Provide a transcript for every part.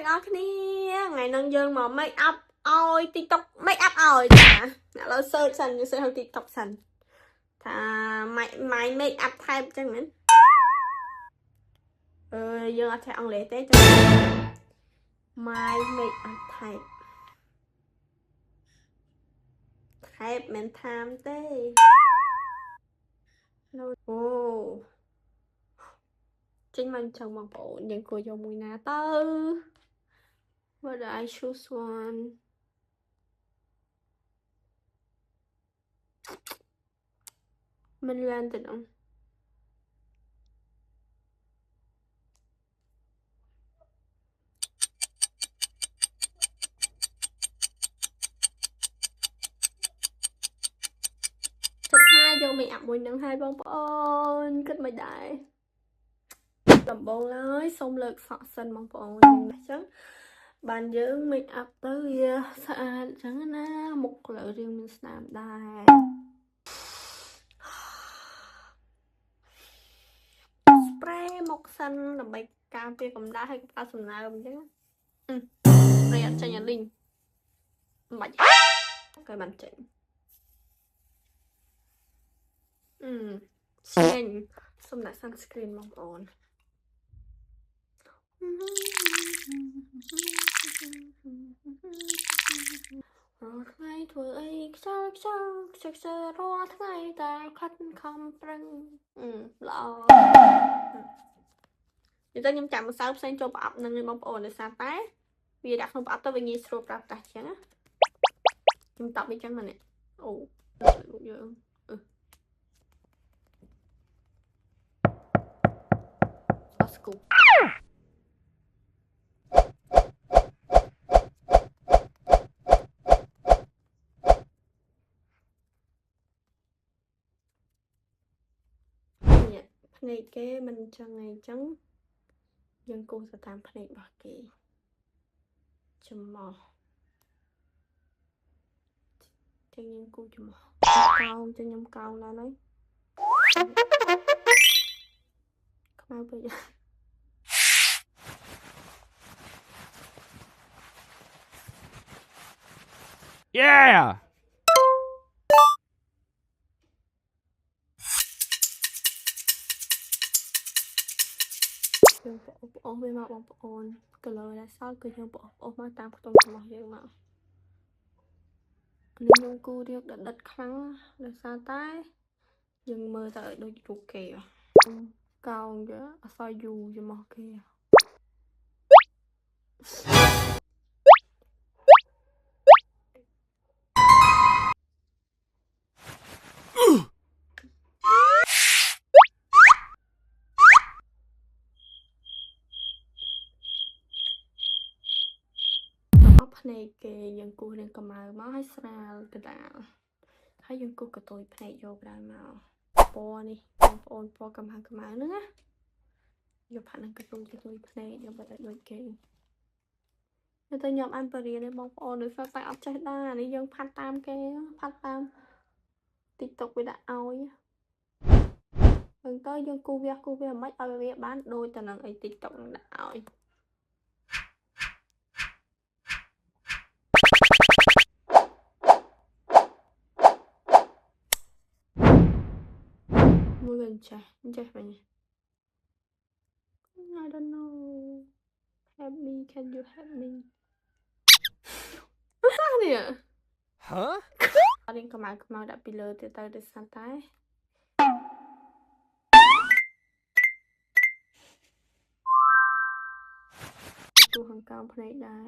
ទាំងអស់គ្នាថ្ងៃនឹងយើងមក make up ឲ្យ TikTok make up ឲ្យចាឥឡូវ search សិនយើង search ឲ្យ TikTok សិនថា my make up type ចឹងមែនយើងអត់ចេះអង់គ្លេសទេចឹង my make up type មិន time ទេអូចេញមកចឹងបងប្អូនយើងគួរយកមួយណាទៅ What do I choose one មិនលឿនទេបងយក make up មួយនឹងឲ្យបងប្អូនគិតមិនដែរដំបូងឡើយសូមលើកសក់សិនបងប្អូនអញ្ចឹងបានយើង make up ទៅវាស្អាតអញ្ចឹងណាមុខលើរៀងមានស្នាមដែរ spray មុខសិនដើម្បីការពារកម្ដៅឲ្យកម្ដៅសំណើមអញ្ចឹងប្រយ័ត្នចេញអាលីងមិនបាច់ក៏បានចេញចេញសុំដាក់ sunscreen បងប្អូនថ្ងៃធ្វើអីខ្សោយរាល់ថ្ងៃតែខិតខំប្រឹងល្អខ្ញុំចាំម្សៅផ្សេងចូលប្រអប់នឹងបងប្អូនដោយសារតែវាដាក់ក្នុងប្រអប់ទៅវាងាយស្រួលប្រើប្រាស់ចឹងណាខ្ញុំតបវាចឹងមកនេះអូយើងអស្គូភ្នែកគេមិនចឹងអីចឹងយើងគូសតាមភ្នែករបស់គេចំមោះចឹងយើងគូចំមោះកោងចឹងខ្ញុំកោងឡើងហើយខ្មៅពេកYeah! យើងបអូសវាមកបងប្អូន color ដែលសល់គឺយើងបអូសមកតាមខ្ទង់របស់យើងមកនេះខ្ញុំគូរៀបដិតខ្លាំងដោយសារតែយើងមើលទៅឲ្យដូចរូបគេកោងវាអសយូរចំោះគេភ្នែកគេយើងគូសរាងកម្មៅមកឲ្យស្រាលកដាលហើយយើងគូសកតុយភ្នែកយកដែរមកពណ៌នេះបងប្អូនពណ៌កម្មៅហ្នឹងណាយកផាត់នឹងកតុយភ្នែកយកបាត់ដូចគេទៅខ្ញុំអានបរិយានេះបងប្អូនដូចតែអត់ចេះដែរនេះយើងផាត់តាមគេផាត់តាម TikTok វាដាក់ឲ្យទៅយើងគូវាមិនឲ្យវាបានដូចទៅនឹងអី TikTok នឹងដាក់ឲ្យមួយវិញចេះវិញ I don't know help me can you help me នេះ Huh? អត់រៀងកម្មៅដាក់ពីលើទៀតទៅដោយសារតែទូខាងកោងភ្នែកដែរ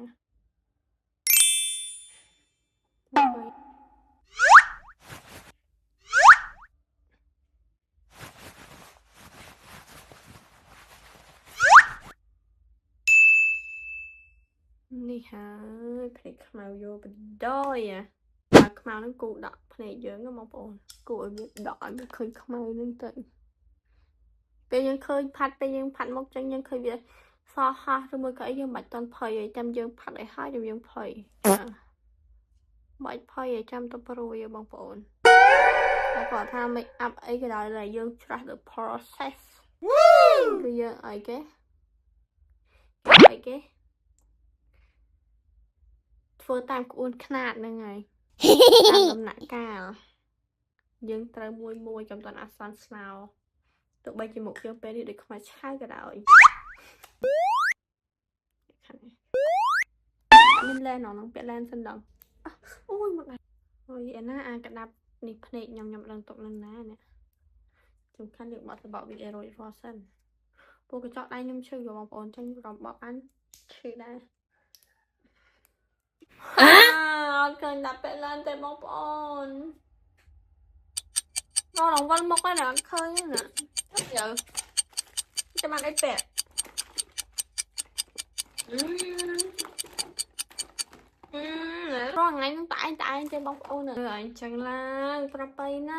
នេះហើយភ្នែកខ្មៅយកបណ្ដោយខ្មៅហ្នឹងគូដកភ្នែកយើងបងប្អូនគូឲ្យវាដកឲ្យវាឃើញខ្មៅហ្នឹងទៅពេលយើងឃើញផាត់ពេលយើងផាត់មុខចឹងយើងឃើញវាសោះហោះឬមួយក៏អីយើងមិនបាច់តន់ភ័យឯងចាំយើងផាត់ឲ្យហើយយើងភ័យបាច់ភ័យឯងចាំទៅព្រួយបងប្អូនតែគាត់ថា make up អីក៏ដោយតែយើងច្រាស់ the process គឺយើងអីគេ ធ្វើតាមក្បួនខ្នាតហ្នឹងហើយតាមដំណាក់កាលយើងត្រូវមួយកំតាន់អាសន្នស្នោទោះបីជាមុខយើងពេលនេះដូចខ្មៅឆៅក៏ដោយមានឡែនហ្នឹងពាក់ឡែនសិនដល់អូយមកអូយឯណាអាកដាប់នេះភ្នែកខ្ញុំដឹងទុកនឹងណានេះសំខាន់យើងបត់សបកវីអេរ៉ូហ្វសិនពូកញ្ចក់ដៃខ្ញុំឈឺបងប្អូនចឹងរំបបអានឈឺដែរអត់ឃើញដាក់ពាក់ឡែនទេបងប្អូនរងវល់មុខហ្នឹងអត់ឃើញណាយើចាំបានអីពាក់រងថ្ងៃហ្នឹងតែឯងទេបងប្អូនអញ្ចឹងឡើងប្រពៃណា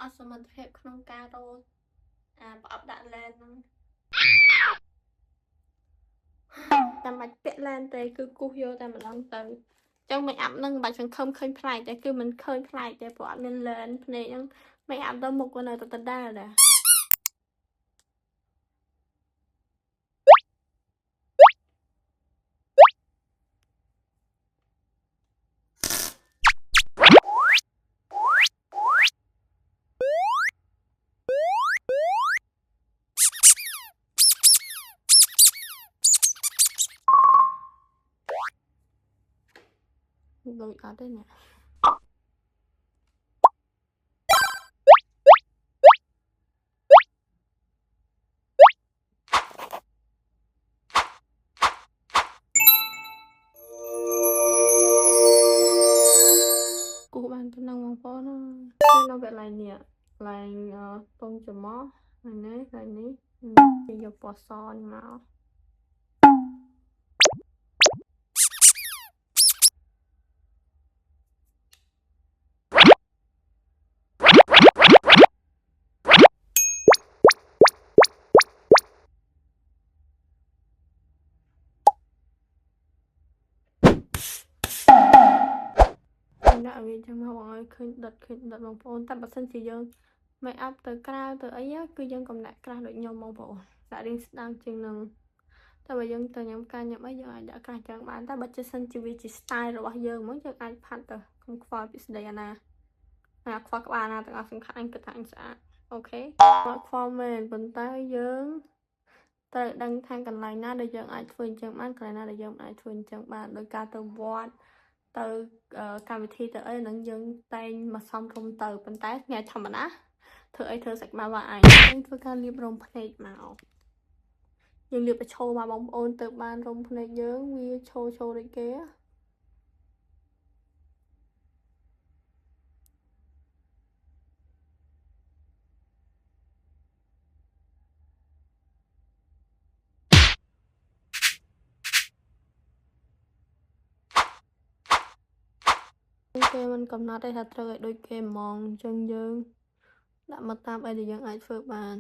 អត់សមត្ថភាពក្នុងការរត់ប្រអប់ដាក់ឡែនហ្នឹងតែមិនពាក់ឡែនទេគឺគូសយកតែម្ដងទៅចឹងមិនអាប់នឹងបាច់សង្ឃឹមឃើញប្លែកតែគឺមិនឃើញប្លែកទេព្រោះអត់មានឡែនភ្នែកហ្នឹងមិនអាប់ទៅមុខក៏នៅតែដដែលដែរដូចអត់ទេណាគូបានប៉ុណ្ណឹងបងប្អូននៅវគ្គឡៃនេះឡៃពងច្រមុះហើយនេះគេយកពណ៌សមកដាក់វាចឹងមកបងឲ្យឃើញដុតបងប្អូនតែបើសិនជាយើងមិនអាប់ទៅក្រៅទៅអីគឺយើងកំណាក់ក្រាស់ដូចខ្ញុំបងប្អូនដាក់រៀងស្ដាងជាងនឹងតែបើយើងទៅញ៉ាំការញ៉ាំអីយើងអាចដាក់ក្រាស់ចឹងបានតែបើជាសិនជាវាជា style របស់យើងហ្មងយើងអាចផាត់ទៅកុំខ្វល់ពីស្ដីអាណាខ្វល់ក្បាលណាទាំងអស់សំខាន់អញគិតថាអញស្អាតអូខេអត់ខ្វល់មែនប៉ុន្តែយើងត្រូវដឹងថាកន្លែងណាដែលយើងអាចធ្វើអញ្ចឹងបានកន្លែងណាដែលយើងអាចធ្វើអញ្ចឹងបានដោយការទៅវត្តទៅកម្មវិធីទៅអីហ្នឹងយើងតែងមកសំរុំទៅប៉ុន្តែថ្ងៃធម្មតាធ្វើអីធ្វើសាច់មកអញយើងធ្វើការលាបរំភ្នែកមកយើងលាបប្រឈោមកបងប្អូនទៅបានរំភ្នែកយើងវាឈោដូចគេគេមិនកំណត់ទេថាត្រូវឲ្យដូចគេហ្មងអញ្ចឹងយើងដាក់មកតាមអីដែលយើងអាចធ្វើបាន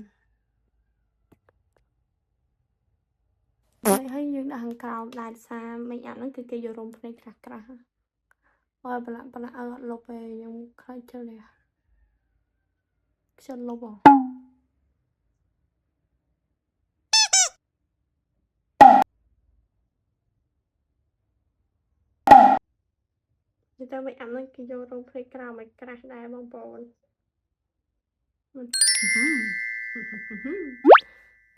ហើយយើងដាក់ខាងក្រោមដែរសារមិញអាហ្នឹងគឺគេយករំភ្នែកក្រាស់អើយប្រឡាក់អត់លុបទេខ្ញុំខ្លាចជិលនេះខ្ជិលលុបហ៎និយាយទៅមិញអាហ្នឹងគេយករំភ្នែកក្រោមឲ្យក្រាស់ដែរបងប្អូន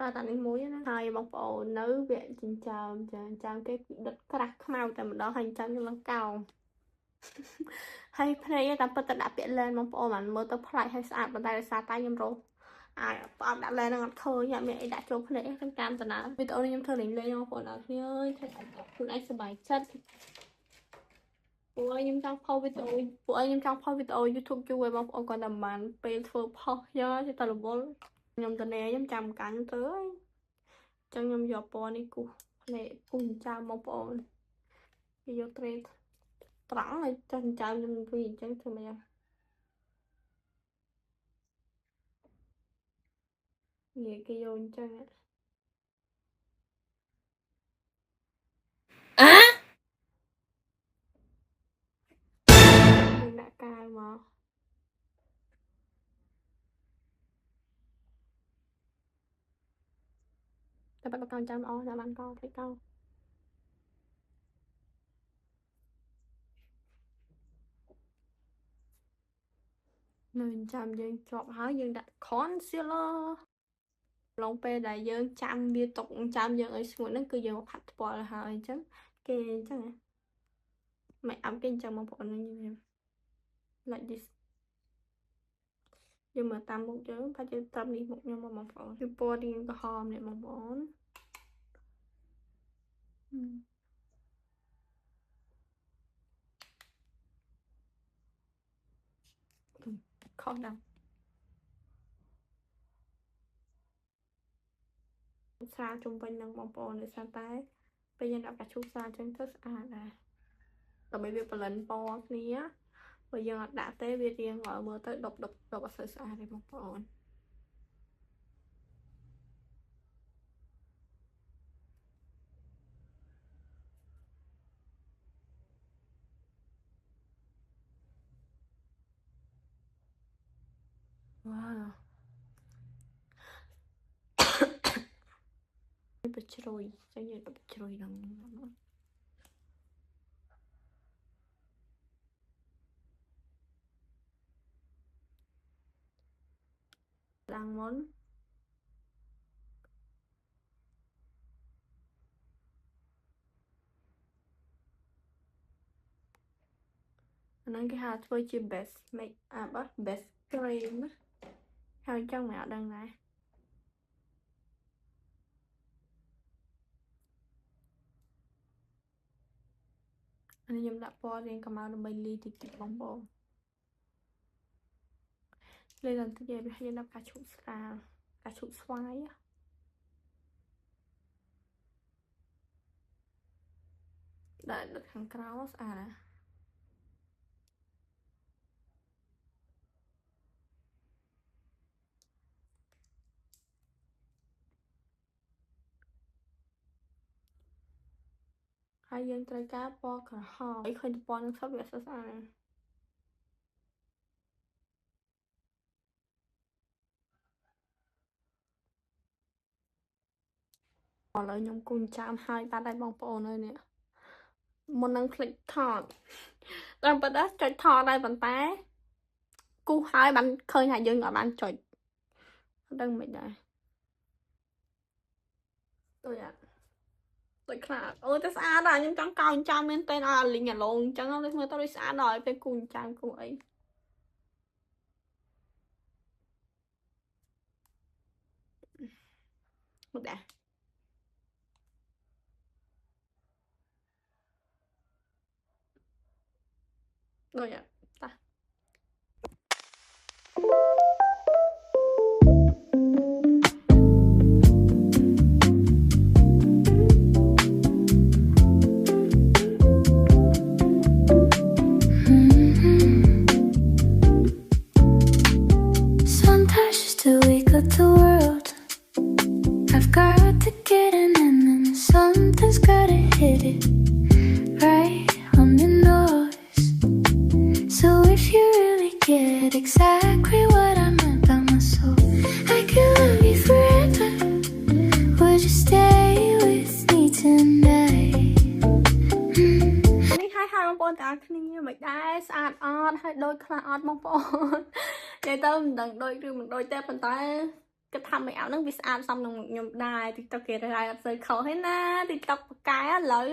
តើតានេះមួយណាហើយបងប្អូននៅវគ្គចិញ្ចើមគេដុតក្រាស់ខ្មៅតែម្ដងហើយចិញ្ចើមឡើងកោងហើយភ្នែកតាមពិតទៅដាក់ពាក់ឡែនបងប្អូនបានមើលទៅប្លែកហើយស្អាតប៉ុន្តែដោយសារតែខ្ញុំរកប្រអប់ដាក់ឡែនហ្នឹងអត់ឃើញអត់មានអីដាក់ចូលភ្នែកទាំងតាមតាណាវីដេអូនេះខ្ញុំធ្វើលេងបងប្អូនអរគ្នាអើយធ្វើខ្លួនឯងសប្បាយចិត្តពួកខ្ញុំចង់ផុសវីដេអូ YouTube ជួយបងប្អូនគាត់តែបានពេលធ្វើផុសយកទៅរវល់ខ្ញុំទៅណែខ្ញុំចាំកាន់ទៅអញ្ចឹងខ្ញុំយកពណ៌នេះគូសភ្នែកគូសចិញ្ចើមបងប្អូនគេយកត្រេត្រង់ឲ្យចិញ្ចើមខ្ញុំវិញអញ្ចឹងធ្វើម៉េចនេះគេយកអញ្ចឹងដាក់កាវមក តែបាត់បកោចាំអស់តែបានកោផ្លេចកោនៅចាំយើងជាប់ហើយយើងដាក់ concealer ឡងពេលដែលយើងចាំវាຕົកចាំយើងឲ្យស្ងួតហ្នឹងគឺយើងមកផាត់ថ្ពាល់ហើយអញ្ចឹងគេអញ្ចឹងមិនអត់គេអញ្ចឹងបងប្អូនយើង like this យើងមើលតាមមុខយើងថាយើងត្រឹមនេះមុខខ្ញុំបងប្អូនគឺពណ៌រៀងក្រហមនេះបងប្អូនខុសដល់ស្រាលជុំវិញនឹងបងប្អូនដោយសារតែពេលយើងដាក់កាឈូស្រាលចឹងទៅស្អាតដែរដើម្បីវាបលិនពណ៌គ្នាបើយើងអត់ដាក់ទេវារៀងមើលទៅដប់អត់សូវស្អាតទេបងប្អូនវ៉ាវបជ្រុយចឹងយើងបជ្រុយដល់ឡើងមុនអាហ្នឹងគេហៅធ្វើជា best make up best cream ហើយចឹងមិនអត់ដឹងដែរអានេះខ្ញុំដាក់ពណ៌រៀងកម្ដៅដើម្បីលីតិចបងប្អូនលេឡើងតិចយើងដាក់កាឈូស្រាលកាឈូស្វាយដាក់ខាងក្រៅស្អាតណាហើយយើងត្រូវការពណ៌ក្រហមឲ្យឃើញពណ៌នឹងសុទ្ធវាស្អាតឥឡូវខ្ញុំគូនចាំហើយបាត់ហើយបងប្អូនអើយនេះមុននឹងคลิกថតតាមពិតណាចុចថតដែរប៉ុន្តែគូសហើយបានឃើញថាយើងអត់បានចុចអត់ដឹងមិនដែរដូចខ្លាចអូតែស្អាតដែរខ្ញុំចង់កោនចាំមែនតើឲ្យលីងអាឡងអញ្ចឹងលើមើលទៅដូចស្អាតដល់ពេលគូនចាំគូអីមកដែរដូចតាThe world, I've got to get in and then something's gotta hit it right on the nose. So if you really get exactly what I meant by my soul, I could love you forever. Would you stay with me tonight? នេះហើយបងប្អូនទាំងអស់គ្នាមិនដែរស្អាតអត់ហើយដូចខ្លះអត់បងប្អូននិយាយទៅមិនដឹងដូចឬមិនដូចទេប៉ុន្តែគិតថា make up ហ្នឹងវាស្អាតសមនឹងខ្ញុំដែរ TikTok គេរ៉ាយអត់សូវខុសទេណា TikTok បកែឥឡូវ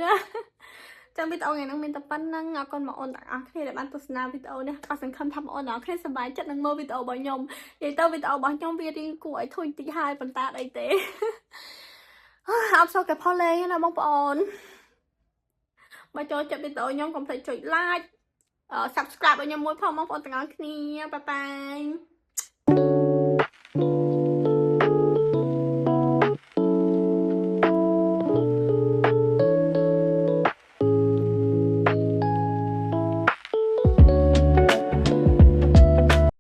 ចាំវីដេអូថ្ងៃហ្នឹងមានតែប៉ុណ្្នឹងអរគុណបងប្អូនទាំងអស់គ្នាដែលបានទស្សនាវីដេអូនេះក៏សង្ឃឹមថាបងប្អូនទាំងអស់គ្នាសប្បាយចិត្តនឹងមើលវីដេអូរបស់ខ្ញុំនិយាយទៅវីដេអូរបស់ខ្ញុំវារៀងគួរឲ្យធុញតិចហើយប៉ុន្តែអីទេអត់សូវកែផលលេងណាបងប្អូនបើចូលចិត្តវីដេអូខ្ញុំកុំភ្លេចចុច like subscribe ឲ្យខ្ញុំមួយផងបងប្អូនទាំងអស់គ្នាបាយបាយ